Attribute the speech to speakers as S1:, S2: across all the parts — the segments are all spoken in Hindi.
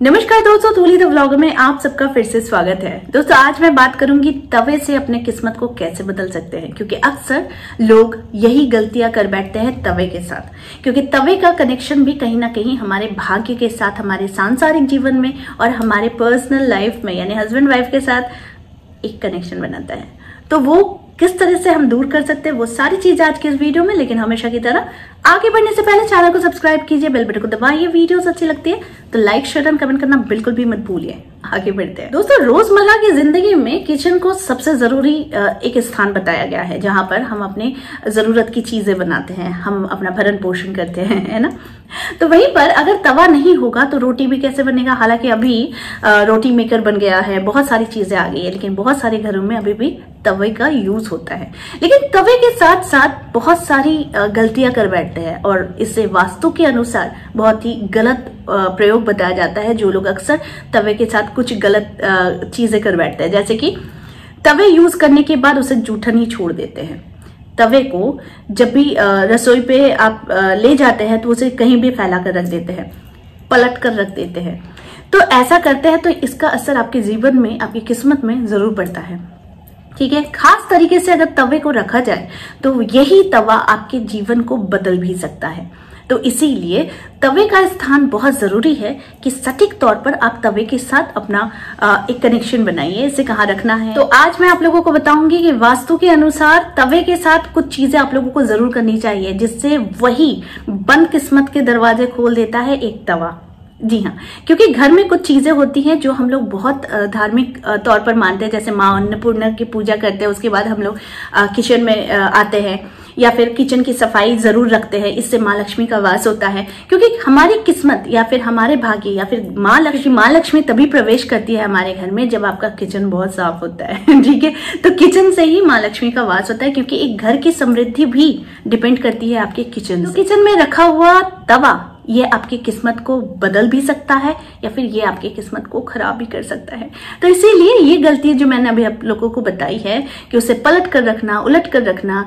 S1: नमस्कार दोस्तों, धूली द व्लॉग में आप सबका फिर से स्वागत है। दोस्तों आज मैं बात करूंगी तवे से अपने किस्मत को कैसे बदल सकते हैं, क्योंकि अक्सर लोग यही गलतियां कर बैठते हैं तवे के साथ। क्योंकि तवे का कनेक्शन भी कहीं ना कहीं हमारे भाग्य के साथ, हमारे सांसारिक जीवन में और हमारे पर्सनल लाइफ में यानी हस्बैंड वाइफ के साथ एक कनेक्शन बनाता है। तो वो किस तरह से हम दूर कर सकते हैं, वो सारी चीजें आज के इस वीडियो में। लेकिन हमेशा की तरह आगे बढ़ने से पहले चैनल को सब्सक्राइब कीजिए, बेल बटन को दबाइए। वीडियोस अच्छी लगती है तो लाइक, शेयर एंड कमेंट करना बिल्कुल भी मत भूलिए। आगे बढ़ते हैं। दोस्तों रोजमर्रा की जिंदगी में किचन को सबसे जरूरी एक स्थान बताया गया है, जहां पर हम अपने जरूरत की चीजें बनाते हैं, हम अपना भरण पोषण करते हैं, है ना। तो वहीं पर अगर तवा नहीं होगा तो रोटी भी कैसे बनेगा। हालांकि अभी रोटी मेकर बन गया है, बहुत सारी चीजें आ गई है, लेकिन बहुत सारे घरों में अभी भी तवे का यूज होता है। लेकिन तवे के साथ साथ बहुत सारी गलतियां कर बैठते हैं और इससे वास्तु के अनुसार बहुत ही गलत प्रयोग बताया जाता है। जो लोग अक्सर तवे के साथ कुछ गलत चीजें कर बैठते हैं, जैसे कि तवे यूज करने के बाद उसे जूठन ही छोड़ देते हैं। तवे को जब भी रसोई पे आप ले जाते हैं तो उसे कहीं भी फैला कर रख देते हैं, पलट कर रख देते हैं। तो ऐसा करते हैं तो इसका असर आपके जीवन में, आपकी किस्मत में जरूर पड़ता है। ठीक है, खास तरीके से अगर तवे को रखा जाए तो यही तवा आपके जीवन को बदल भी सकता है। तो इसीलिए तवे का स्थान बहुत जरूरी है कि सटीक तौर पर आप तवे के साथ अपना एक कनेक्शन बनाइए, इसे कहाँ रखना है। तो आज मैं आप लोगों को बताऊंगी कि वास्तु के अनुसार तवे के साथ कुछ चीजें आप लोगों को जरूर करनी चाहिए, जिससे वही बंद किस्मत के दरवाजे खोल देता है एक तवा। जी हाँ, क्योंकि घर में कुछ चीजें होती हैं जो हम लोग बहुत धार्मिक तौर पर मानते हैं। जैसे माँ अन्नपूर्णा की पूजा करते हैं, उसके बाद हम लोग किचन में आते हैं या फिर किचन की सफाई जरूर रखते हैं, इससे माँ लक्ष्मी का वास होता है। क्योंकि हमारी किस्मत या फिर हमारे भाग्य या फिर माँ लक्ष्मी तभी प्रवेश करती है हमारे घर में जब आपका किचन बहुत साफ होता है। ठीक है, तो किचन से ही माँ लक्ष्मी का वास होता है, क्योंकि एक घर की समृद्धि भी डिपेंड करती है आपके किचन से। किचन में रखा हुआ तवा ये आपकी किस्मत को बदल भी सकता है या फिर ये आपकी किस्मत को खराब भी कर सकता है। तो इसीलिए ये गलती जो मैंने अभी आप लोगों को बताई है कि उसे पलट कर रखना, उलट कर रखना,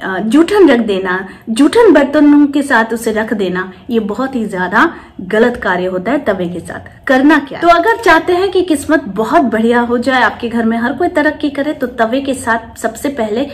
S1: जूठन रख देना, जूठन बर्तनों के साथ उसे रख देना, ये बहुत ही ज्यादा गलत कार्य होता है तवे के साथ। करना क्या? तो अगर चाहते हैं कि किस्मत बहुत बढ़िया हो जाए, आपके घर में हर कोई तरक्की करे, तो तवे के साथ सबसे पहले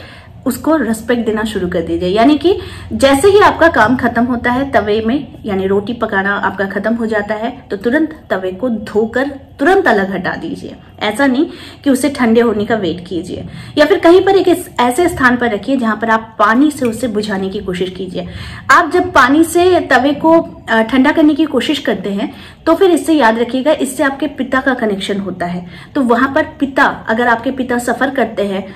S1: उसको रिस्पेक्ट देना शुरू कर दीजिए। यानी कि जैसे ही आपका काम खत्म होता है तवे में, यानी रोटी पकाना आपका खत्म हो जाता है, तो तुरंत तवे को धोकर तुरंत अलग हटा दीजिए। ऐसा नहीं कि उसे ठंडे होने का वेट कीजिए, या फिर कहीं पर एक ऐसे स्थान पर रखिए जहां पर आप पानी से उसे बुझाने की कोशिश कीजिए। आप जब पानी से तवे को ठंडा करने की कोशिश करते हैं तो फिर इससे याद रखिएगा, इससे आपके पिता का कनेक्शन होता है। तो वहां पर पिता, अगर आपके पिता सफर करते हैं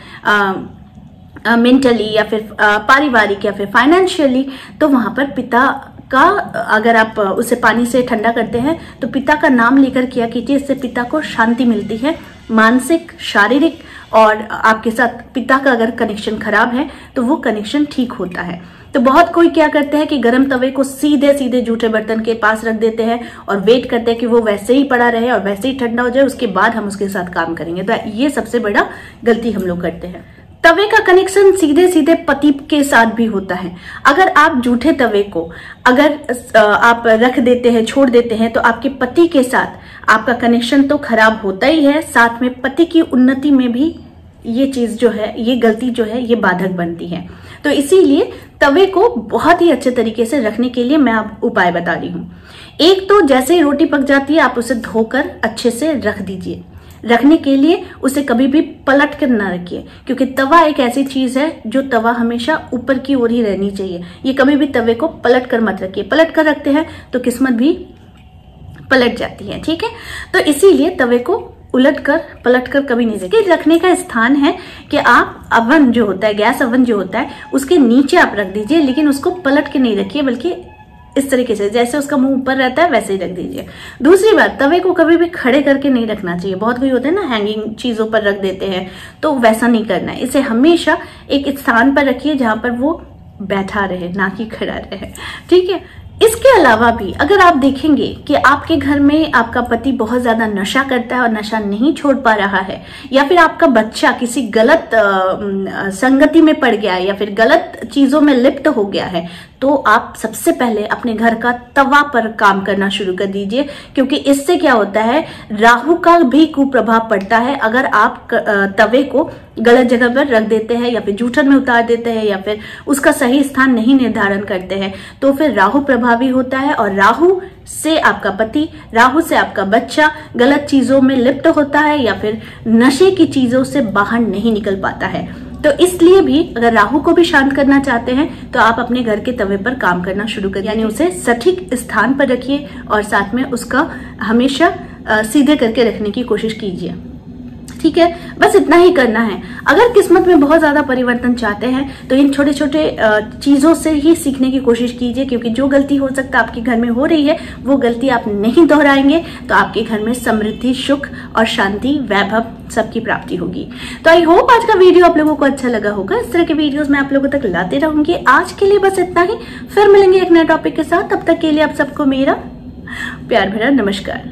S1: मेंटली या फिर पारिवारिक या फिर फाइनेंशियली, तो वहां पर पिता का अगर आप उसे पानी से ठंडा करते हैं तो पिता का नाम लेकर किया कीजिए। इससे पिता को शांति मिलती है, मानसिक, शारीरिक, और आपके साथ पिता का अगर कनेक्शन खराब है तो वो कनेक्शन ठीक होता है। तो बहुत कोई क्या करते हैं कि गर्म तवे को सीधे सीधे जूठे बर्तन के पास रख देते हैं और वेट करते हैं कि वो वैसे ही पड़ा रहे और वैसे ही ठंडा हो जाए, उसके बाद हम उसके साथ काम करेंगे। तो ये सबसे बड़ा गलती हम लोग करते हैं। तवे का कनेक्शन सीधे सीधे पति के साथ भी होता है। अगर आप जूठे तवे को अगर आप रख देते हैं, छोड़ देते हैं, तो आपके पति के साथ आपका कनेक्शन तो खराब होता ही है, साथ में पति की उन्नति में भी ये चीज जो है, ये गलती जो है, ये बाधक बनती है। तो इसीलिए तवे को बहुत ही अच्छे तरीके से रखने के लिए मैं आप उपाय बता रही हूँ। एक तो जैसे ही रोटी पक जाती है आप उसे धोकर अच्छे से रख दीजिए। रखने के लिए उसे कभी भी पलट कर ना रखिए, क्योंकि तवा एक ऐसी चीज है जो तवा हमेशा ऊपर की ओर ही रहनी चाहिए। ये कभी भी तवे को पलट कर मत रखिए। पलट कर रखते हैं तो किस्मत भी पलट जाती है। ठीक है, तो इसीलिए तवे को उलट कर पलट कर कभी नहीं रखिए। रखने का स्थान है कि आप अवन जो होता है, गैस अवन जो होता है, उसके नीचे आप रख दीजिए, लेकिन उसको पलट के नहीं रखिए, बल्कि इस तरीके से जैसे उसका मुंह ऊपर रहता है वैसे ही रख दीजिए। दूसरी बात, तवे को कभी भी खड़े करके नहीं रखना चाहिए। बहुत कोई होते हैं ना, हैंगिंग चीजों पर रख देते हैं, तो वैसा नहीं करना है। इसे हमेशा एक स्थान पर रखिए जहां पर वो बैठा रहे, ना कि खड़ा रहे। ठीक है, इसके अलावा भी अगर आप देखेंगे कि आपके घर में आपका पति बहुत ज्यादा नशा करता है और नशा नहीं छोड़ पा रहा है, या फिर आपका बच्चा किसी गलत संगति में पड़ गया है या फिर गलत चीजों में लिप्त हो गया है, तो आप सबसे पहले अपने घर का तवा पर काम करना शुरू कर दीजिए, क्योंकि इससे क्या होता है, राहु का भी कुप्रभाव पड़ता है। अगर आप तवे को गलत जगह पर रख देते हैं या फिर जूठन में उतार देते हैं या फिर उसका सही स्थान नहीं निर्धारण करते हैं, तो फिर राहु प्रभावी होता है और राहु से आपका पति, राहु से आपका बच्चा गलत चीजों में लिप्त होता है या फिर नशे की चीजों से बाहर नहीं निकल पाता है। तो इसलिए भी अगर राहु को भी शांत करना चाहते हैं तो आप अपने घर के तवे पर काम करना शुरू करिए, यानी उसे सटीक स्थान पर रखिए और साथ में उसका हमेशा सीधे करके रखने की कोशिश कीजिए। ठीक है, बस इतना ही करना है। अगर किस्मत में बहुत ज्यादा परिवर्तन चाहते हैं तो इन छोटे छोटे चीजों से ही सीखने की कोशिश कीजिए, क्योंकि जो गलती हो सकता है आपके घर में हो रही है वो गलती आप नहीं दोहराएंगे तो आपके घर में समृद्धि, सुख और शांति, वैभव सबकी प्राप्ति होगी। तो आई होप आज का वीडियो आप लोगों को अच्छा लगा होगा। इस तरह के वीडियोस मैं आप लोगों तक लाते रहूंगी। आज के लिए बस इतना ही, फिर मिलेंगे एक नए टॉपिक के साथ। तब तक के लिए आप सबको मेरा प्यार भरा नमस्कार।